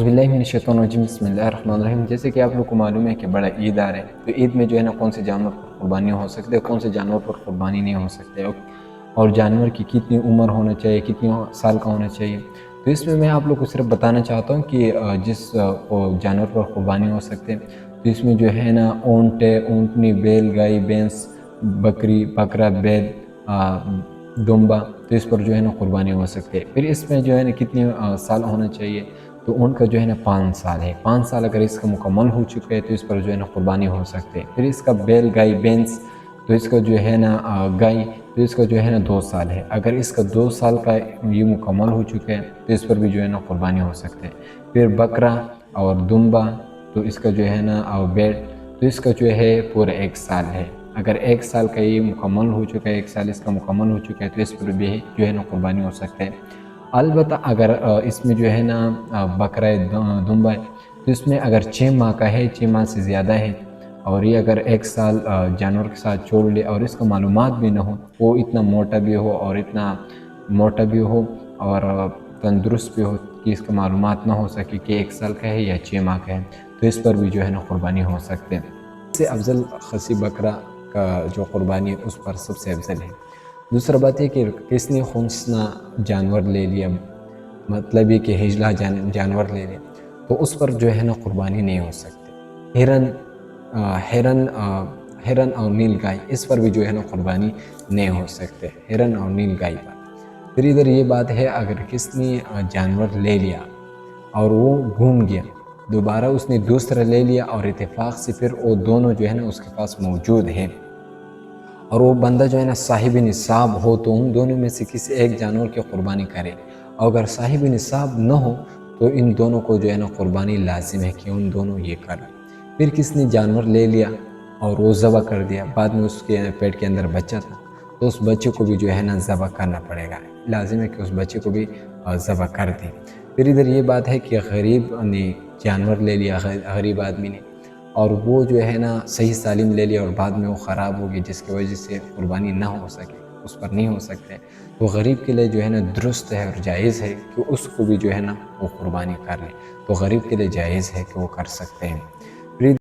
औज़ुबिल्लाहिमिनश्शैतानिर्रजीम बिस्मिल्लाहिर्रहमानिर्रहीम। जैसे कि आप लोग को मालूम है कि बड़ा ईद आ रहा है, तो ईद में जो है ना कौन से जानवर पर कुर्बानी हो सकते हैं, कौन से जानवर पर कुर्बानी नहीं हो सकते, और जानवर की कितनी उम्र होना चाहिए, कितनी साल का होना चाहिए। तो इसमें मैं आप लोग को सिर्फ बताना चाहता हूँ कि जिस जानवर पर कुर्बानी हो सकते हैं, तो इसमें जो है ना ऊँट है, ऊँटनी, बैल, गाय, भैंस, बकरी, बकरा, बैल, दुम्बा, तो इस पर जो है ना कुर्बानी हो सकती है। फिर इसमें जो है ना कितने साल होना चाहिए, तो उनका जो है ना 5 साल है। 5 साल अगर इसका मुकम्मल हो चुका है तो इस पर जो है ना कुर्बानी हो सकते हैं। फिर इसका बैल, गाय, भैंस, तो इसका जो है ना गाय, तो इसका जो है ना 2 साल है। अगर इसका 2 साल का ये मुकम्मल हो चुका है तो इस पर भी जो है ना कुर्बानी हो सकते हैं। फिर बकरा और दुम्बा, तो इसका जो है ना बैल, तो इसका जो है पूरा 1 साल है। अगर 1 साल का ये मुकम्मल हो चुका है, 1 साल इसका मुकम्मल हो चुका है, तो इस पर भी जो है ना कुर्बानी हो सकता है। अलबत्ता अगर इसमें जो है ना बकरा दुम्बा है, तो इसमें अगर 6 माह का है, 6 माह से ज़्यादा है, और ये अगर 1 साल जानवर के साथ छोड़ ले और इसका मालूमात भी ना हो, वो इतना मोटा भी हो और इतना मोटा भी हो और तंदुरुस्त भी हो कि इसका मालूमात ना हो सके कि 1 साल का है या 6 माह का है, तो इस पर भी जो है ना कुर्बानी हो सकते हैं। इससे अफजल खसी बकरा का जो कुर्बानी है उस पर सबसे अफजल है। दूसरा बात है कि किसने खुंसना जानवर ले लिया, मतलब ये कि हिजला जानवर ले लिया, तो उस पर जो है ना कुर्बानी नहीं हो सकती। हिरन और नील गाय, इस पर भी जो है ना कुर्बानी नहीं हो सकते, हिरन और नील गाय पर। फिर इधर ये बात है, अगर किसने जानवर ले लिया और वो घूम गया, दोबारा उसने दूसरा ले लिया और इत्तेफाक से फिर वो दोनों जो है ना उसके पास मौजूद है, और वो बंदा जो है ना साहिब निसाब हो, तो उन दोनों में से किसी एक जानवर की कुर्बानी करे। और अगर साहिब निसाब न हो तो इन दोनों को जो है ना कुर्बानी लाजिम है कि उन दोनों ये करें। फिर किसने जानवर ले लिया और वो ज़बह कर दिया, बाद में उसके पेट के अंदर बच्चा था, तो उस बच्चे को भी जो है ना ज़बह करना पड़ेगा, लाजिम है कि उस बच्चे को भी ज़बह कर दें। फिर इधर ये बात है कि गरीब ने जानवर ले लिया, गरीब आदमी ने, और वो जो है ना सही सालिम ले लिया और बाद में वो ख़राब हो गई, जिसकी वजह से कुर्बानी ना हो सके, उस पर नहीं हो सकते, तो गरीब के लिए जो है ना दुरुस्त है और जायज़ है कि उसको भी जो है ना वो कुर्बानी कर ले, तो गरीब के लिए जायज़ है कि वो कर सकते हैं।